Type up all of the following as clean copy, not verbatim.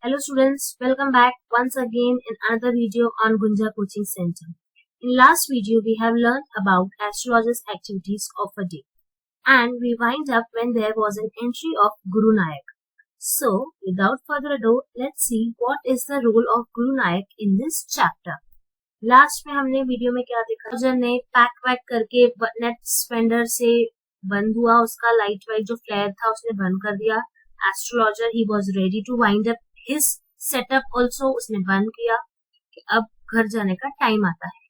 Hello students, welcome back once again in another video on Gunja Coaching Center. In last video, we have learned about astrologer's activities of a day, and we wind up when there was an entry of Guru Nayak. So, without further ado, let's see what is the role of Guru Nayak in this chapter. Last में हमने video में क्या देखा, astrologer ने pack वैक करके net Spender से बंद हुआ, उसका लाइट वाइट जो फ्लेयर था उसने बंद कर दिया. Astrologer he was ready to wind up his setup also, उसने बंद किया कि अब घर जाने का टाइम आता है.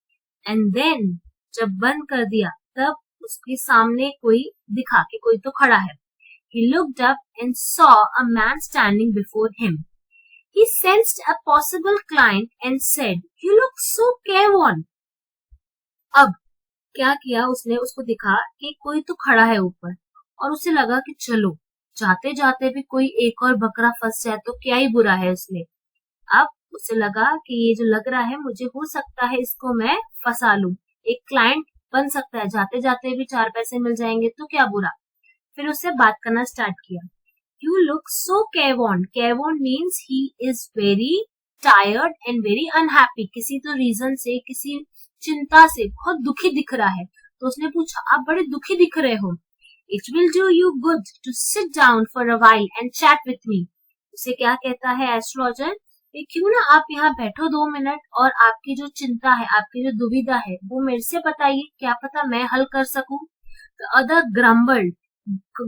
एंड देन जब बंद कर दिया तब उसके सामने कोई दिखा कि कोई तो खड़ा है. He looked up and saw a man standing before him. He sensed a possible client and said, "You look so careworn." अब क्या किया उसने, उसको दिखा कि कोई तो खड़ा है ऊपर और उसे लगा कि चलो जाते जाते भी कोई एक और बकरा फंस जाए तो क्या ही बुरा है उसमें. अब उसे लगा कि ये जो लग रहा है मुझे हो सकता है इसको मैं फंसा लूं, एक क्लाइंट बन सकता है, जाते जाते भी 4 पैसे मिल जाएंगे तो क्या बुरा. फिर उससे बात करना स्टार्ट किया. You look so careworn. Careworn means he is very tired and very unhappy. किसी तो रीजन से, किसी चिंता से बहुत दुखी दिख रहा है. तो उसने पूछा, आप बड़े दुखी दिख रहे हो. It will do you good to sit down for a while and chat with me. उसे क्या कहता है एस्ट्रोलॉजर, क्यों ना आप यहाँ बैठो 2 मिनट और आपकी जो चिंता है, आपकी जो दुविधा है वो मेरे से बताइए, क्या पता मैं हल कर सकूं. The other grumbled.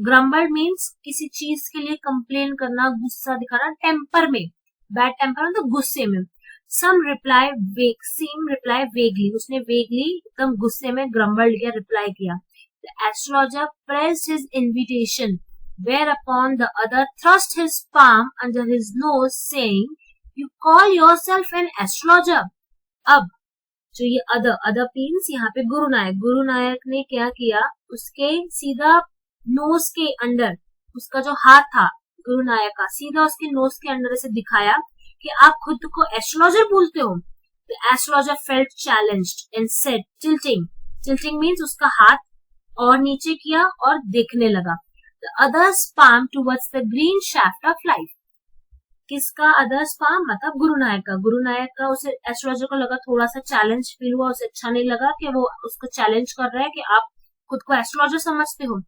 Grumble means किसी चीज के लिए कंप्लेन करना, गुस्सा दिखाना, टेम्पर में, बैड टेम्पर में तो गुस्से में. सम रिप्लाई वेगली, उसने वेगली एकदम गुस्से में ग्रम्बल्ड किया, रिप्लाई किया. The astrologer pressed his invitation whereupon the other thrust his palm under his nose saying, "You call yourself an astrologer." अब जो ये अदर मीन्स यहाँ पे गुरु नायक ने क्या किया, उसके सीधा नोज के अंडर, उसका जो हाथ था गुरु नायक का, सीधा उसके नोज के अंदर से दिखाया कि आप खुद को एस्ट्रोलॉजर बोलते हो. The astrologer felt challenged and said, tilting means उसका हाथ और नीचे किया और देखने लगा. The others palm towards the green shaft of life. किसका अदर्स पाम, मतलब गुरु नायक का उसे एस्ट्रोलॉजर को लगा, थोड़ा सा चैलेंज फील हुआ, उसे अच्छा नहीं लगा कि वो उसको चैलेंज कर रहा है कि आप खुद को एस्ट्रोलॉजर समझते हो.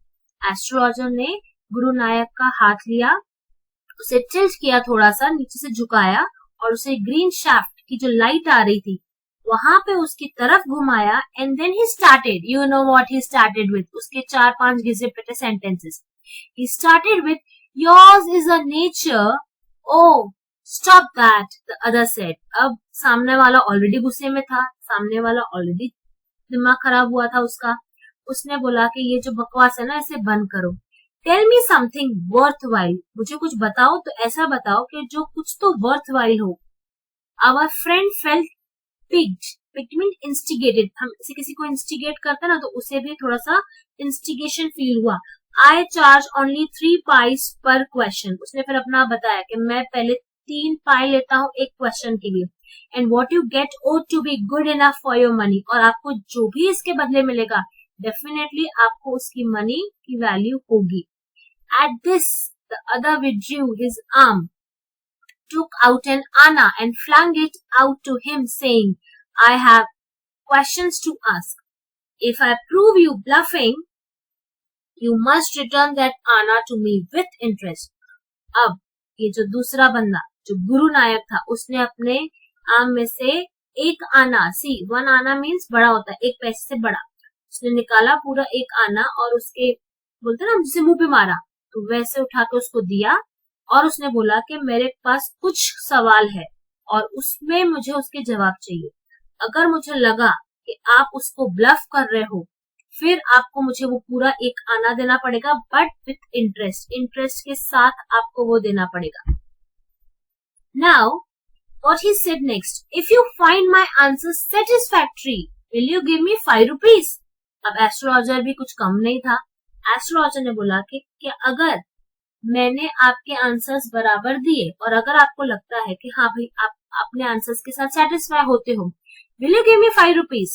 एस्ट्रोलॉजर ने गुरु नायक का हाथ लिया, उसे टिल्ट किया, थोड़ा सा नीचे से झुकाया और उसे ग्रीन शाफ्ट की जो लाइट आ रही थी वहां पे उसकी तरफ घुमाया. And then he started, you know what he started with, उसके 4-5 घिसे पिटे sentences. He started with, yours is a nature, oh stop that, the other said. अब सामने वाला ऑलरेडी गुस्से में था, सामने वाला ऑलरेडी दिमाग खराब हुआ था उसका. उसने बोला कि ये जो बकवास है ना इसे बंद करो. Tell me something worthwhile, मुझे कुछ बताओ तो ऐसा बताओ कि जो कुछ तो वर्थ वाइल हो. Our friend felt piqued mean instigated, हम किसी को इंस्टिगेट करते ना तो उसे भी थोड़ा सा इंस्टिगेशन फील हुआ. आई चार्ज ओनली 3 पाइस पर क्वेश्चन, उसने फिर अपना बताया कि मैं पहले 3 पाई लेता हूँ एक क्वेश्चन के लिए. And what you get ought to be good enough for your money, और आपको जो भी इसके बदले मिलेगा डेफिनेटली आपको उसकी मनी की वैल्यू होगी. At this, the other withdrew his arm, took out an anna and flung it out to him, saying, "I have questions to ask. If I prove you bluffing, you must return that anna to me with interest." अब ये जो दूसरा बंदा जो गुरु नायक था उसने अपने आम में से एक आना, वन आना मीन्स बड़ा होता है, 1 पैसे से बड़ा, उसने निकाला पूरा 1 आना और उसके बोलते ना जिसे मुंह पे मारा तो वैसे उठा के उसको दिया. और उसने बोला कि मेरे पास कुछ सवाल है और उसमें मुझे उसके जवाब चाहिए. अगर मुझे लगा कि आप उसको ब्लफ कर रहे हो फिर आपको मुझे वो पूरा 1 आना देना पड़ेगा, बट विथ इंटरेस्ट के साथ आपको वो देना पड़ेगा. Now what he said next, if you find my answer satisfactory, will you give me 5 rupees? अब एस्ट्रोलॉजर भी कुछ कम नहीं था. एस्ट्रोलॉजर ने बोला कि अगर मैंने आपके आंसर्स बराबर दिए और अगर आपको लगता है कि हाँ भाई आप अपने आंसर्स के साथ सेटिस्फाई होते हो, will you give me 5 rupees.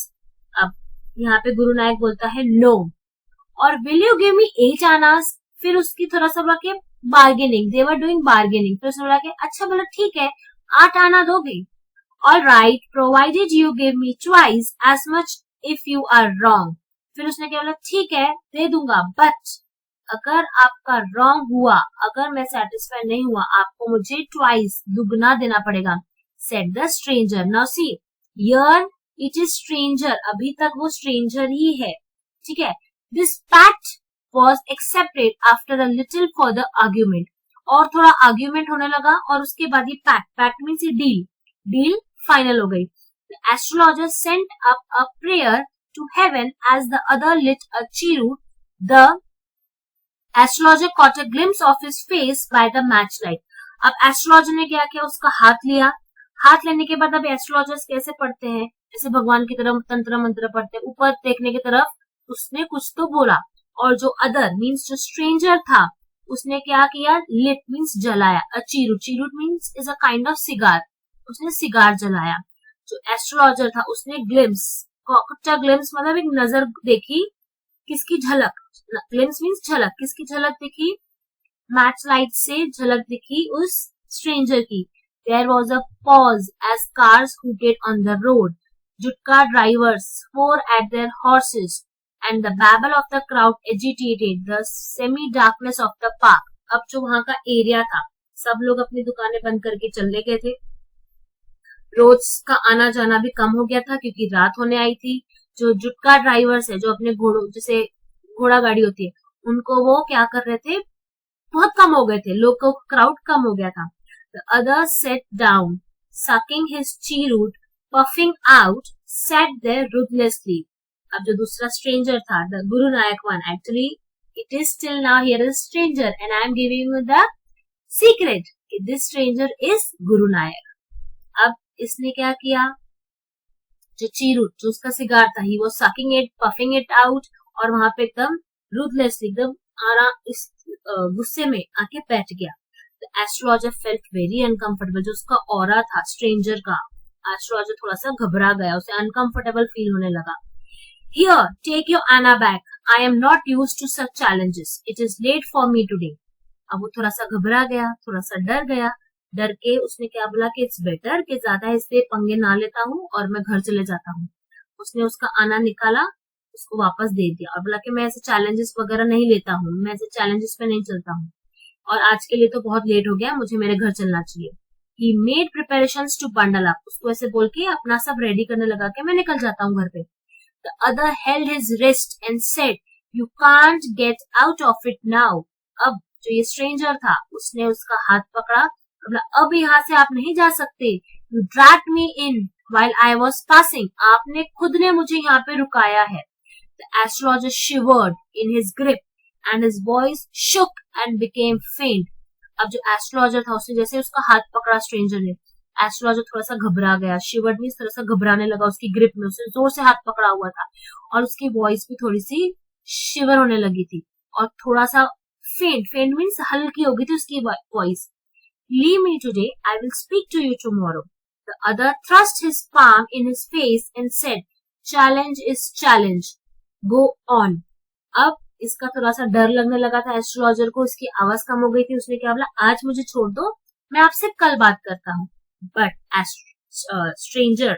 अब यहाँ पे गुरु नायक बोलता है नो. और विल यू गिव मी 8 आनास, फिर उसकी थोड़ा सा बोला कि bargaining, they were doing bargaining. फिर उसने बोला कि अच्छा बोला ठीक है 8 आना दोगे? All right provided you give me twice as much if you are wrong. फिर उसने क्या बोला ठीक है दे दूंगा, बट अगर आपका रॉन्ग हुआ, अगर मैं सेटिस्फाई नहीं हुआ, आपको मुझे ट्वाइस दुगना देना पड़ेगा। Said the stranger. Now see here it is stranger, अभी तक वो स्ट्रेंजर ही है, ठीक है। This pact was accepted after a little further argument, और थोड़ा आर्ग्यूमेंट होने लगा और उसके बाद ये पैक्ट मीन्स ये डील फाइनल हो गई। The astrologer sent up a prayer to heaven as the other lit a cheroot. The astrologer caught a glimpse of his face by the matchlight. अब एस्ट्रोलॉजर ने क्या किया, उसका हाथ लिया, हाथ लेने के बाद अब एस्ट्रोलॉजर्स कैसे पढ़ते हैं, जैसे भगवान की तरफ तंत्र मंत्र पढ़ते हैं, ऊपर देखने की तरफ उसने कुछ तो बोला, और जो अदर मीन्स जो स्ट्रेंजर था उसने क्या किया, लिट मीन्स जलाया, cheroot means is a kind of cigar, उसने सिगार जलाया। जो एस्ट्रोलॉजर था उसने ग्लिम्स मतलब एक नजर देखी, किसकी झलक, ग्लिम्स मीन्स झलक, किसकी झलक दिखी, मैच लाइट से झलक दिखी उस स्ट्रेंजर की। There was a pause as cars hooted on the road, jutka drivers swore at their horses and the babble of the crowd agitated the semi-darkness of the park. अब जो वहां का एरिया था, सब लोग अपनी दुकानें बंद करके चले गए थे, रोज का आना जाना भी कम हो गया था क्योंकि रात होने आई थी। जो जुटका ड्राइवर्स है, जो अपने घोड़ों, जैसे घोड़ा गाड़ी होती है, उनको वो क्या कर रहे थे, बहुत कम हो गए थे, लोग को क्राउड कम हो गया था। The other sat down, sucking his cheroot, puffing out, sat there ruthlessly. अब जो दूसरा स्ट्रेंजर था, the Guru Nayak one, actually it is still now here is stranger and I am giving you the secret. This stranger is Guru Nayak. अब इसने क्या किया, जो चीरूट, जो उसका सिगार था, ही was sucking it, puffing it out, और वहां पे एकदम ruthlessly, एकदम इस गुस्से में आके बैठ गया। The astrologer felt very uncomfortable. जो उसका ऑरा था स्ट्रेंजर का, एस्ट्रोलॉजर थोड़ा सा घबरा गया, उसे अनकंफर्टेबल फील होने लगा। Here, take your Anna back. I am not used to such challenges. It is late for me today. अब वो थोड़ा सा घबरा गया, थोड़ा सा डर गया, डर के उसने क्या बोला कि इट्स बेटर कि ज्यादा इससे पंगे ना लेता हूँ और मैं घर चले जाता हूँ। उसने उसका आना निकाला, उसको वापस दे दिया और बोला कि मैं ऐसे चैलेंजेस वगैरह नहीं लेता हूँ, मैं ऐसे चैलेंजेस पे नहीं चलता हूँ, और आज के लिए तो बहुत लेट हो गया, मुझे मेरे घर चलना चाहिए। He made preparations to bundle up. उसको ऐसे बोल के अपना सब रेडी करने लगा कि मैं निकल जाता हूँ घर पे। The other held his wrist and said, "You can't get out of it now." अब जो ये स्ट्रेंजर था उसने उसका हाथ पकड़ा, अब यहाँ से आप नहीं जा सकते। You dragged me in while I was passing. आपने खुद ने मुझे यहाँ पे रुकाया है। The astrologer shivered in his grip and his voice shook and became faint. अब जो एस्ट्रोलॉजर था उसने जैसे उसका हाथ पकड़ा स्ट्रेंजर ने, एस्ट्रोलॉजर थोड़ा सा घबरा गया, शिवर्ड मींस थोड़ा सा घबराने लगा उसकी ग्रिप में, उसने जोर से हाथ पकड़ा हुआ था और उसकी वॉइस भी थोड़ी सी शिवर होने लगी थी और थोड़ा सा फेंट मींस हल्की हो गई थी उसकी voice. Leave me today, I will speak to you tomorrow. The other thrust his palm in his face and said, challenge is challenge, go on. अब इसका थोड़ा सा डर लगने लगा था एस्ट्रोलॉजर को, इसकी आवाज कम हो गई थी, उसने क्या बोला, आज मुझे छोड़ दो, मैं आपसे कल बात करता हूँ। बट स्ट्रेंजर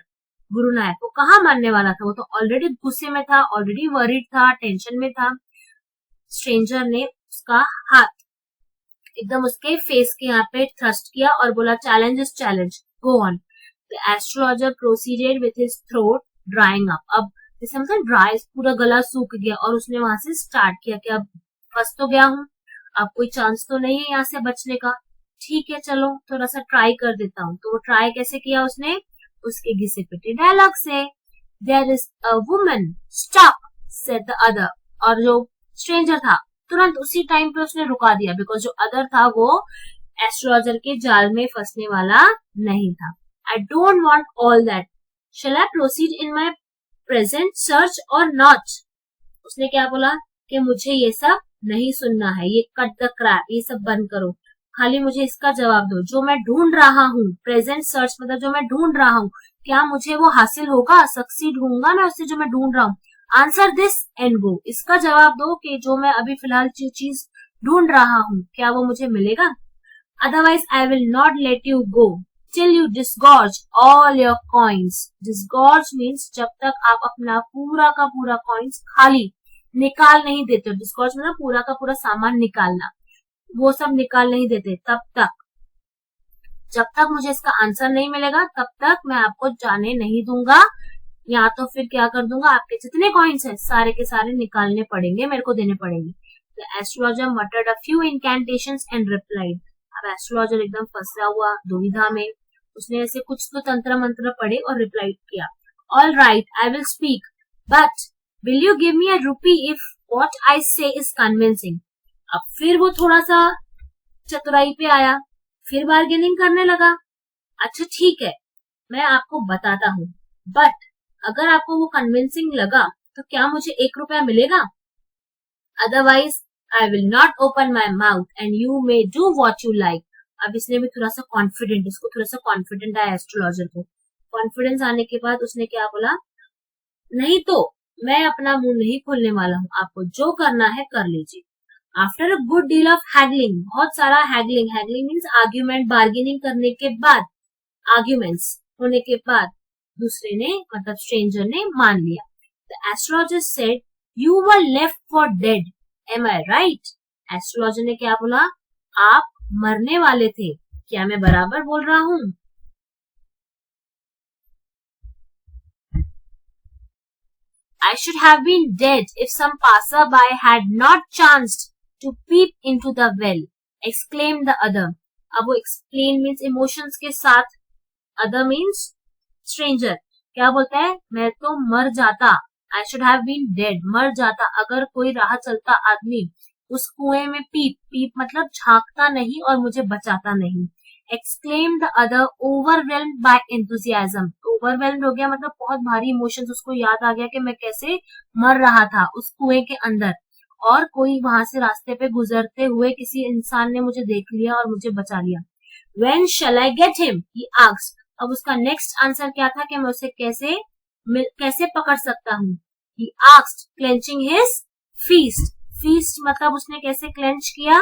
गुरु नायक वो कहाँ मानने वाला था, वो तो ऑलरेडी गुस्से में था, ऑलरेडी वरीड था, टेंशन में था। स्ट्रेंजर ने उसका हाथ एकदम उसके फेस के यहाँ पे थ्रस्ट किया और बोला, challenge is challenge, go on. The astrologer proceeded with his throat drying up. अब जैसे मतलब ड्राई, पूरा गला सूख गया और उसने वहां से स्टार्ट किया कि अब फंस तो गया हूँ, अब कोई चांस तो नहीं है यहाँ से बचने का, ठीक है चलो थोड़ा सा ट्राई कर देता हूँ। तो वो ट्राई कैसे किया उसने, उसके घिसे पिटे डायलॉग से, there is a woman, stop said the other. और जो स्ट्रेंजर था तुरंत उसी टाइम पे उसने रुका दिया, बिकॉज जो अदर था वो एस्ट्रोलॉजर के जाल में फंसने वाला नहीं था। I don't want all that, shall I proceed in my present search or not. उसने क्या बोला कि मुझे ये सब नहीं सुनना है, ये कट द क्रैप, ये सब बंद करो, खाली मुझे इसका जवाब दो, जो मैं ढूंढ रहा हूँ, प्रेजेंट सर्च मतलब जो मैं ढूंढ रहा हूँ, क्या मुझे वो हासिल होगा, सक्सीड होऊंगा मैं उससे जो मैं ढूंढ रहा हूँ। आंसर दिस एंड गो, इसका जवाब दो कि जो मैं अभी फिलहाल चीज ढूंढ रहा हूँ, क्या वो मुझे मिलेगा? Otherwise I will not let you go till you disgorge all your coins. Disgorge means जब तक आप अपना पूरा का पूरा coins खाली निकाल नहीं देते. Disgorge मतलब पूरा का पूरा सामान निकालना, वो सब निकाल नहीं देते तब तक, जब तक मुझे इसका आंसर नहीं मिलेगा तब तक मैं आपको जाने नहीं दूंगा, या तो फिर क्या कर दूंगा, आपके जितने कॉइन्स हैं सारे के सारे निकालने पड़ेंगे, मेरे को देने पड़ेंगे. The astrologer muttered a few incantations and replied. अब एस्ट्रोलॉजर एकदम फंसा हुआ दुविधा में, उसने ऐसे कुछ तो तंत्र मंत्र पढ़े और रिप्लाई किया, all right I will speak but will you give me a rupee if what I से इज कन्विंसिंग. अब फिर वो थोड़ा सा चतुराई पे आया, फिर बार्गेनिंग करने लगा. अच्छा ठीक है, मैं आपको बताता हूँ, बट अगर आपको वो कन्विंसिंग लगा तो क्या मुझे 1 रुपया मिलेगा? Otherwise I will not open my mouth and you may do what you like. अब इसने भी थोड़ा सा कॉन्फिडेंट, इसको थोड़ा सा कॉन्फिडेंट आया एस्ट्रोलॉजर को. कॉन्फिडेंस आने के बाद उसने क्या बोला, नहीं तो मैं अपना मुंह नहीं खोलने वाला हूँ, आपको जो करना है कर लीजिए. After a good deal of haggling, बहुत सारा haggling, haggling means argument, bargaining करने के बाद, आर्ग्यूमेंट्स होने के बाद दूसरे ने मतलब स्ट्रेंजर ने मान लिया. The astrologer said you were left for dead, am I right? Astrologer ने क्या बोला, आप मरने वाले थे, क्या मैं बराबर बोल रहा हूँ? I should have been dead if some passerby had not chanced to peep into the well, exclaimed the other. अब वो explain means emotions के साथ, other means stranger. क्या बोलता है, मैं तो मर जाता, I should have been dead, मर जाता अगर कोई राह चलता आदमी उस कुएं में पीप मतलब झांकता नहीं और मुझे बचाता नहीं. Exclaimed the other, overwhelmed by enthusiasm. Overwhelmed हो गया मतलब बहुत भारी इमोशंस, उसको याद आ गया कि मैं कैसे मर रहा था उस कुएं के अंदर और कोई वहां से रास्ते पे गुजरते हुए किसी इंसान ने मुझे देख लिया और मुझे बचा लिया. When shall I get him? He asked. अब उसका नेक्स्ट आंसर क्या था कि मैं उसे कैसे पकड़ सकता हूँ. He asked, clenching his fist. Feast मतलब उसने कैसे क्लेंच किया,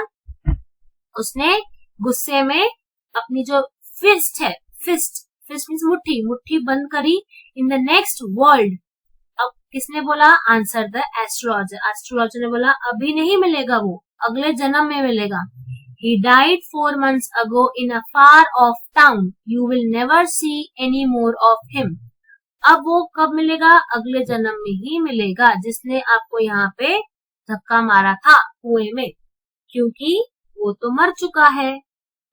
उसने गुस्से में अपनी जो फिस्ट है, फिस्ट मीन्स मुट्ठी, मुट्ठी बंद करी. इन द नेक्स्ट वर्ल्ड, अब किसने बोला, आंसर द एस्ट्रोलॉजर. एस्ट्रोलॉजर ने बोला अभी नहीं मिलेगा, वो अगले जन्म में मिलेगा. He died 4 months ago in a far off town. You will never see any more of him. अब वो कब मिलेगा, अगले जन्म में ही मिलेगा, जिसने आपको यहाँ पे धक्का मारा था कुएं में, क्योंकि वो तो मर चुका है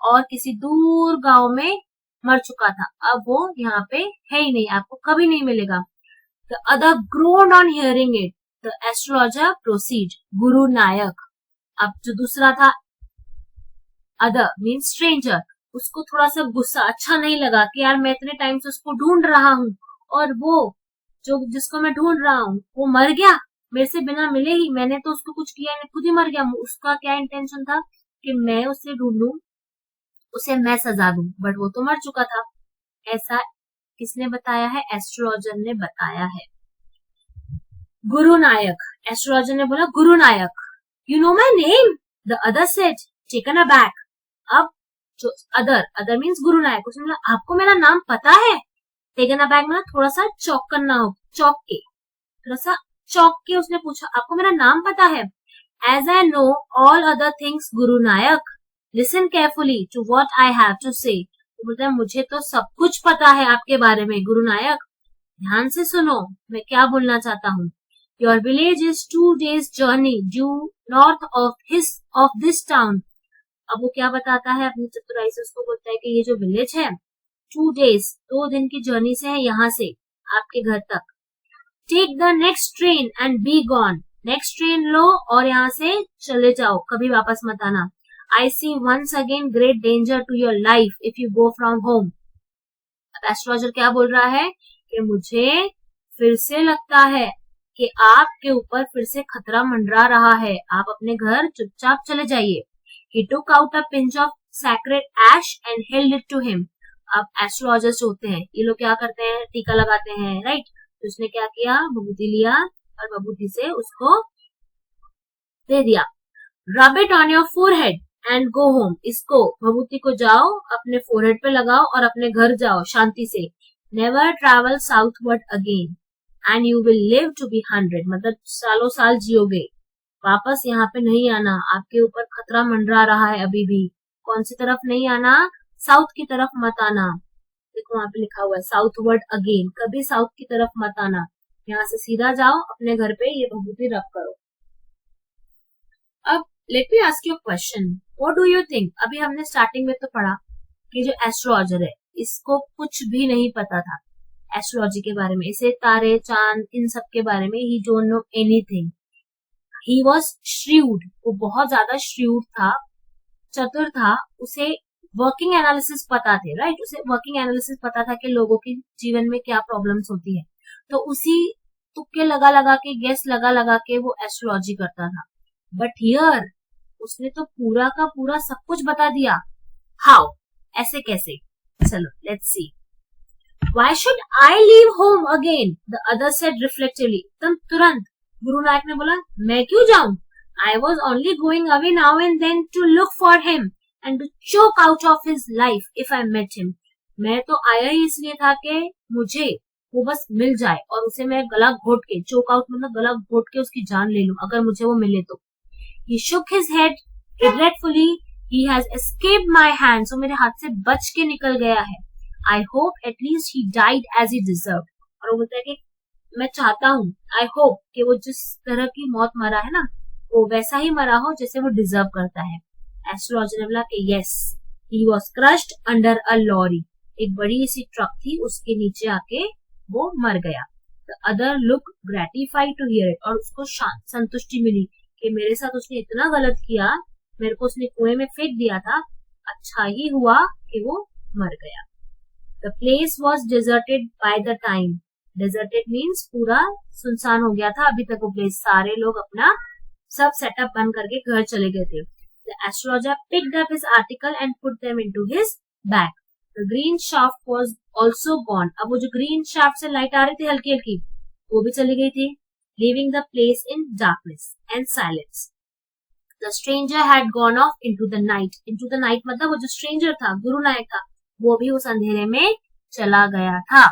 और किसी दूर गांव में मर चुका था. अब वो यहाँ पे है ही नहीं, आपको कभी नहीं मिलेगा. The other groaned on hearing it. The astrologer proceed. गुरु नायक. अब जो दूसरा था other means stranger, उसको थोड़ा सा गुस्सा अच्छा नहीं लगा कि यार मैं इतने टाइम से उसको ढूंढ रहा हूँ और वो जो जिसको मैं ढूंढ रहा हूँ वो मर गया मेरे से बिना मिले ही, मैंने तो उसको कुछ किया नहीं, खुद ही मर गया. उसका क्या इंटेंशन था कि मैं उसे ढूंढूं, उसे मैं सजा दूं, बट वो तो मर चुका था. ऐसा किसने बताया है, एस्ट्रोलॉजर ने बताया है. गुरु नायक, एस्ट्रोलॉजर ने बोला Guru Nayak, you know my name, the other said taken aback. अब जो अदर मीन्स गुरु नायक, उसने बोला आपको मेरा नाम पता है. टेकन अबैक मतलब थोड़ा सा चौक करना हो, थोड़ा सा चौक के उसने पूछा आपको मेरा नाम पता है. As I know all other things Guru Nayak, listen carefully to what I have to say. बोलता है मुझे तो सब कुछ पता है आपके बारे में गुरु नायक, ध्यान से सुनो मैं क्या बोलना चाहता हूँ. Your village is 2 days journey due north of this town. अब वो क्या बताता है अपनी चतुराई से, उसको बोलता है कि ये जो विलेज है 2 days 2 दिन की जर्नी से है यहाँ से आपके घर तक. Take the next train and be gone. Next train लो और यहाँ से चले जाओ, कभी वापस मत आना. I see once again great danger to your life if you go from home. अब एस्ट्रोलॉजर क्या बोल रहा है कि मुझे फिर से लगता है कि आपके ऊपर फिर से खतरा मंडरा रहा है, आप अपने घर चुपचाप चले जाइए. He took out a pinch of sacred ash and held it to him. अब एस्ट्रोलॉजर्स होते हैं, ये लोग क्या करते हैं, टीका लगाते हैं, राइट. तो उसने क्या किया, बबूती लिया और बबूती से उसको दे दिया. Rub it on your forehead and go home, इसको भभूति को जाओ अपने फोरहेड पे लगाओ और अपने घर जाओ शांति से. Never travel southward again and you will live to be 100, मतलब सालों साल जियोगे. वापस यहाँ पे नहीं आना, आपके ऊपर खतरा मंडरा रहा है अभी भी. कौन सी तरफ नहीं आना? साउथ की तरफ मत आना. देखो वहां पे लिखा हुआ है साउथवर्ड अगेन, कभी साउथ की तरफ मत आना. यहाँ से सीधा जाओ अपने घर पे ये भभूति रब करो. अब let me ask you question, what do you think? अभी हमने स्टार्टिंग में तो पढ़ा कि जो एस्ट्रोलॉजर है इसको कुछ भी नहीं पता था एस्ट्रोलॉजी के बारे में, इसे तारे चांद इन सब के बारे में ही don't know anything. He was shrewd, वो बहुत ज्यादा श्रीव्ड था, चतुर था. उसे वर्किंग एनालिसिस पता थे, राइट? उसे वर्किंग एनालिसिस पता था कि लोगों के जीवन में क्या प्रॉब्लम्स होती है. तो उसी तुक्के लगा लगा के, गेस लगा लगा के वो एस्ट्रोलॉजी करता था. बट हियर उसने तो पूरा का पूरा सब कुछ बता दिया. हाउ? ऐसे कैसे? चलो let's see. Why should I leave home again? The other said reflectively. तुरंत गुरु नायक ने बोला, मैं क्यों जाऊं? I was only going away now and then to look for him and to choke out of his life if I met him. मैं तो आया ही इसलिए था कि मुझे वो बस मिल जाए और उसे मैं गला घोट के, चोक आउट मतलब गला घोट के उसकी जान ले लूं अगर मुझे वो मिले तो. He shook his head regretfully. He has escaped my hand. So मेरे हाथ से बच के निकल गया है. I hope at least he died as he deserved. और वो बोलता है कि मैं चाहता हूँ, I hope कि वो जिस तरह की मौत मरा है ना वो वैसा ही मरा हो जैसे वो डिजर्व करता है. एस्ट्रोलॉजर ने बोला कि yes, he was crushed under a lorry. एक बड़ी सी ट्रक थी उसके नीचे आके वो मर गया. The other looked gratified to hear it. और उसको संतुष्टि मिली कि मेरे साथ उसने इतना गलत किया, मेरे को उसने कुएं में फेंक दिया था, अच्छा ही हुआ कि वो मर गया. The place was deserted by the time. Deserted means पूरा सुनसान हो गया था अभी तक वो प्लेस. सारे लोग अपना सब सेटअप बंद करके घर चले गए थे. The astrologer picked up his article and put them into his bag. The green shaft was also gone. अब वो जो green shaft से लाइट आ रही थी हल्की हल्की वो भी चली गई थी. Leaving the place in darkness and silence. The stranger had gone off into the night. Into the night मतलब वो जो stranger था, गुरु नायक था, वो भी उस अंधेरे में चला गया था.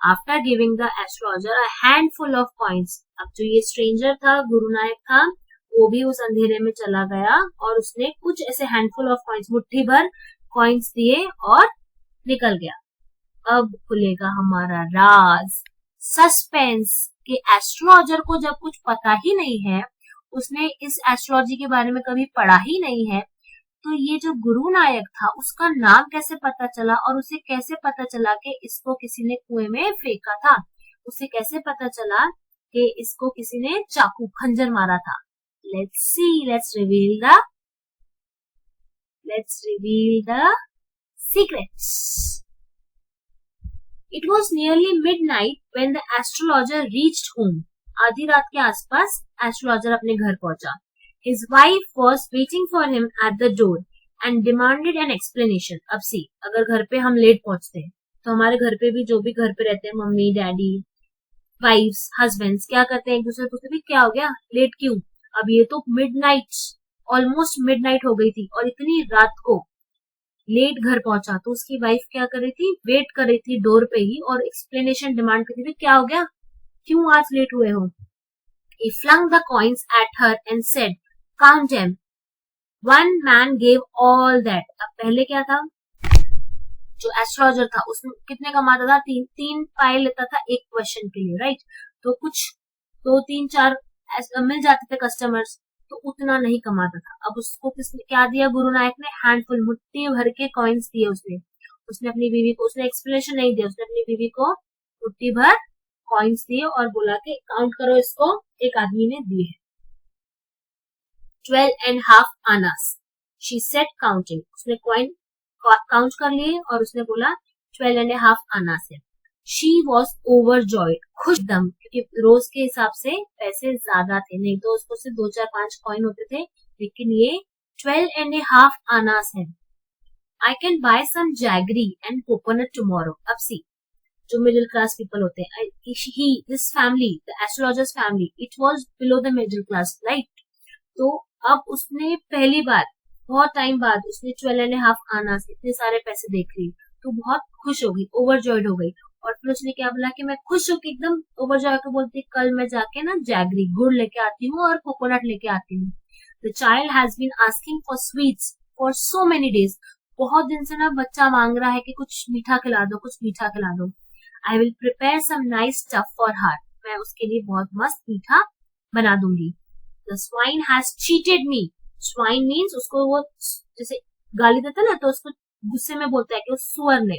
After giving the astrologer a handful of coins. अब जो ये stranger था, गुरु नायक था, वो भी उस अंधेरे में चला गया और उसने कुछ ऐसे handful of coins, मुट्ठी भर coins दिए और निकल गया. अब खुलेगा हमारा राज, सस्पेंस, कि एस्ट्रोलॉजर को जब कुछ पता ही नहीं है, उसने इस एस्ट्रोलॉजी के बारे में कभी पढ़ा ही नहीं है, तो ये जो गुरु नायक था उसका नाम कैसे पता चला और उसे कैसे पता चला कि इसको किसी ने कुएं में फेंका था? उसे कैसे पता चला कि इसको किसी ने चाकू खंजर मारा था? Let's see, let's reveal the secrets. It was nearly midnight when the astrologer reached home. आधी रात के आसपास एस्ट्रोलॉजर अपने घर पहुंचा. His wife was waiting for him at the door and demanded an explanation. अब सी, अगर घर पे हम लेट पहुंचते हैं तो हमारे घर पे भी जो भी घर पे रहते हैं, मम्मी डैडी वाइफ्स हस्बैंड्स, क्या करते हैं? एक दूसरे को पूछते हैं क्या हो गया, लेट क्यों? अब ये तो मिडनाइट, ऑलमोस्ट मिडनाइट हो गई थी और इतनी रात को लेट घर पहुंचा. तो उसकी वाइफ क्या कर रही थी? वेट कर रही थी डोर पे ही और एक्सप्लेनेशन डिमांड कर रही थी, क्या हो गया, क्यों आज लेट हुए हो? He flung the coins at her and said, "Count them." One man gave all that. अब पहले क्या था, जो एस्ट्रोलॉजर था उसने कितने कमाता था? तीन पाए लेता था एक क्वेश्चन के लिए, राइट? तो कुछ 2-3-4 मिल जाते थे कस्टमर्स, तो उतना नहीं कमाता था. अब उसको किसने क्या दिया? गुरु नायक ने हैंडफुल, मुट्ठी भर के कॉइन्स दिए. उसने अपनी बीवी को, उसने एक्सप्लेनेशन नहीं दिया, उसने अपनी बीवी को मुट्ठी भर कॉइन्स दिए और बोला कि काउंट करो इसको. एक आदमी ने दिए हैं 12.5 आनास. She said counting. उसने कॉइन काउंट कर लिए और उसने बोला 12.5 आनास है. शी वॉज ओवरजॉयड, खुश दम, क्योंकि रोज के हिसाब से पैसे ज्यादा थे, नहीं तो उसको सिर्फ 2-4-5 कॉइन होते थे, लेकिन ये 12.5 आनास है. I can buy some jaggery and coconut tomorrow. अब सी, जो मिडिल क्लास पीपल होते हैं, this family, the astrologer's family, it was below the middle class, right? तो अब उसने पहली बार बहुत टाइम बाद उसने 12.5 आनास इतने सारे पैसे देख ली, तो बहुत खुश हो गई, ओवरजॉयड हो गई। और फिर उसने क्या बोला कि मैं खुश होकर एकदम ओवरजॉय होकर बोलती, कल मैं जाके ना जैगरी गुड़ लेके आती हूँ और कोकोनट लेके आती हूँ। The child has been asking for sweets for so many days. बहुत दिन से ना बच्चा मांग रहा है कि कुछ मीठा खिला दो, कुछ मीठा खिला दो। I will prepare some nice stuff for her. मैं उसके लिए बहुत मस्त मीठा बना दूंगी। The swine has cheated me. Swine means उसको वो जैसे गाली देता है ना, तो उसको गुस्से में बोलता है कि उस सुअर ने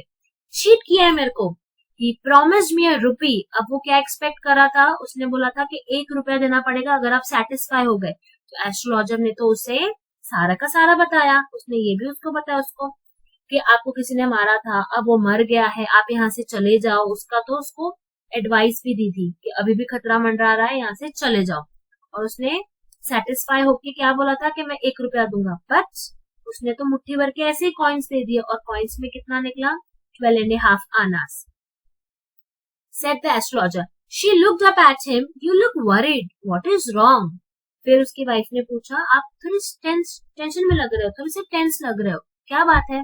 चीट किया है मेरे को। ही प्रॉमिस्ड मी अ रुपी। अब वो क्या एक्सपेक्ट कर रहा था, उसने बोला था कि 1 रुपया देना पड़ेगा अगर आप सेटिस्फाई हो गए। तो एस्ट्रोलॉजर ने तो उसे सारा का सारा बताया। उसने ये भी उसको बताया उसको कि आपको किसी ने मारा था, अब वो मर गया है, आप यहाँ से चले जाओ। उसका तो उसको एडवाइस भी दी थी कि अभी भी खतरा मंडरा रहा है, यहाँ से चले जाओ। और उसने सेटिस्फाई होके क्या बोला था कि मैं 1 रुपया दूंगा, बट उसने तो मुट्ठी भर के ऐसे ही कॉइन्स दे दिए, और कॉइन्स में कितना निकला, 12.5 Anas. Said the astrologer. She looked up at him. You look worried. What is wrong? फिर उसकी वाइफ ने पूछा, आप थोड़ी टेंशन में लग रहे हो, थोड़ी सी टेंस लग रहे हो, क्या बात है?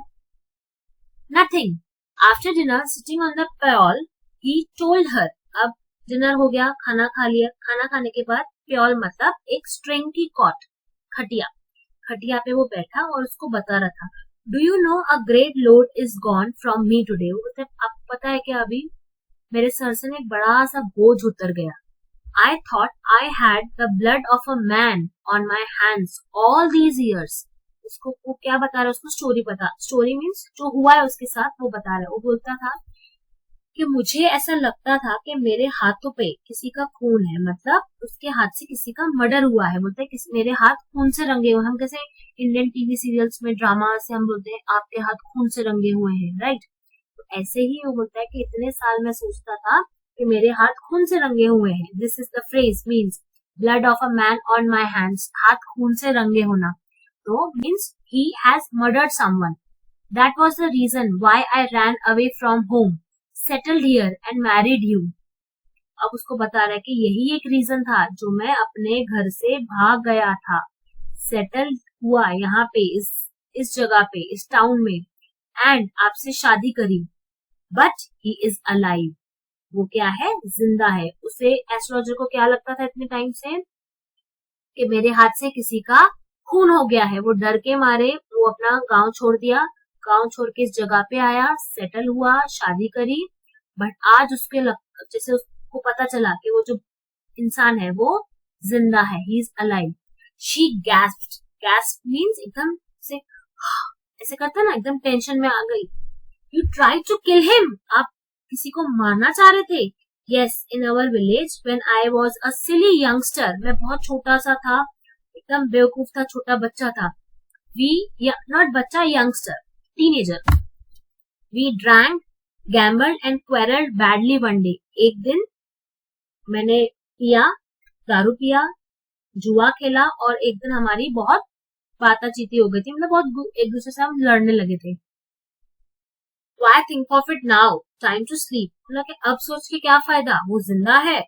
Nothing. After dinner, sitting on the pole, he told her. अब डिनर हो गया, खाना खा लिया, खाना खाने के बाद प्योल मतलब एक स्ट्रिंग की कॉट, खटिया, खटिया पे वो बैठा और उसको बता रहा था, do you know a great load is gone from me today. मतलब आपको पता है कि अभी मेरे सर से ना एक बड़ा सा बोझ उतर गया। I thought I had the blood of a man on my hands all these years. उसको वो क्या बता रहा है, उसको स्टोरी पता, स्टोरी मीन्स जो हुआ है उसके साथ वो बता रहा है। वो बोलता था कि मुझे ऐसा लगता था कि मेरे हाथों पे किसी का खून है, मतलब उसके हाथ से किसी का मर्डर हुआ है। बोलते हैं मेरे हाथ खून से रंगे हुए। हम कैसे इंडियन टीवी सीरियल्स में ड्रामा से हम बोलते हैं आपके हाथ खून से रंगे हुए हैं, राइट? ऐसे ही वो बोलता है कि इतने साल मैं सोचता था कि मेरे हाथ खून से रंगे हुए हैं। This is the phrase means blood of a man on my hands, हाथ खून से रंगे होना। तो means he has murdered someone. That was the reason why I ran away from home, settled here and married you. अब उसको बता रहा है कि यही एक रीजन था जो मैं अपने घर से भाग गया था, सेटल हुआ यहाँ पे, इस जगह पे, इस टाउन में, एंड आपसे शादी करी। But he is alive. वो क्या है, जिंदा है। उसे एस्ट्रोलॉजर को क्या लगता था इतने टाइम से कि मेरे हाथ से किसी का खून हो गया है। वो डर के मारे वो अपना गांव छोड़ दिया, गांव छोड़ के इस जगह पे आया, सेटल हुआ, शादी करी। बट आज जैसे उसको पता चला कि वो जो इंसान है वो जिंदा है, he is alive. She gasped. Gasp means एकदम से ऐसे करता ना, एकदम टेंशन में आ गई। You try to kill him. आप किसी को मारना चाह रहे थे? Yes, in our village when I was a silly youngster. मैं बहुत छोटा सा था, एकदम बेवकूफ था, छोटा बच्चा था। वी नॉट बच्चा, youngster, teenager. We drank, gambled and quarrelled badly one day. एक दिन मैंने पिया, दारू पिया, जुआ खेला, और एक दिन हमारी बहुत बाताचीती हो गई थी, मतलब बहुत एक दूसरे से हम लड़ने लगे थे। Why think of it now? Time to sleep. बोला कि अब सोच के क्या फायदा, वो जिंदा है,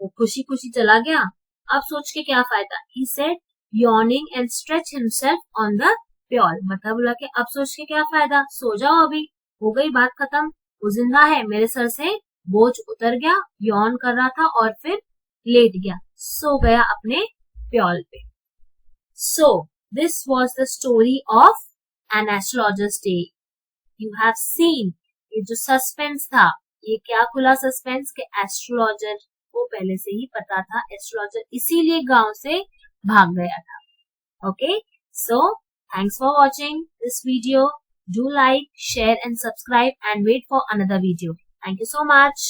वो खुशी खुशी चला गया, अब सोच के क्या फायदा। He said, yawning and stretch himself on the pole. मतलब बोला कि अब सोच के क्या फायदा, सो जाओ अभी, हो गई बात खत्म, वो जिंदा है, मेरे सर से बोझ उतर गया, यौन कर रहा था और फिर लेट गया, सो गया अपने प्योल पे। So, this was the story of an astrologer's day. You have seen, ये जो सस्पेंस था, ये क्या खुला सस्पेंस कि एस्ट्रोलॉजर को पहले से ही पता था, एस्ट्रोलॉजर इसीलिए गांव से भाग गया था। Okay, so thanks for watching this video. Do like, share and subscribe and wait for another video. Thank you so much.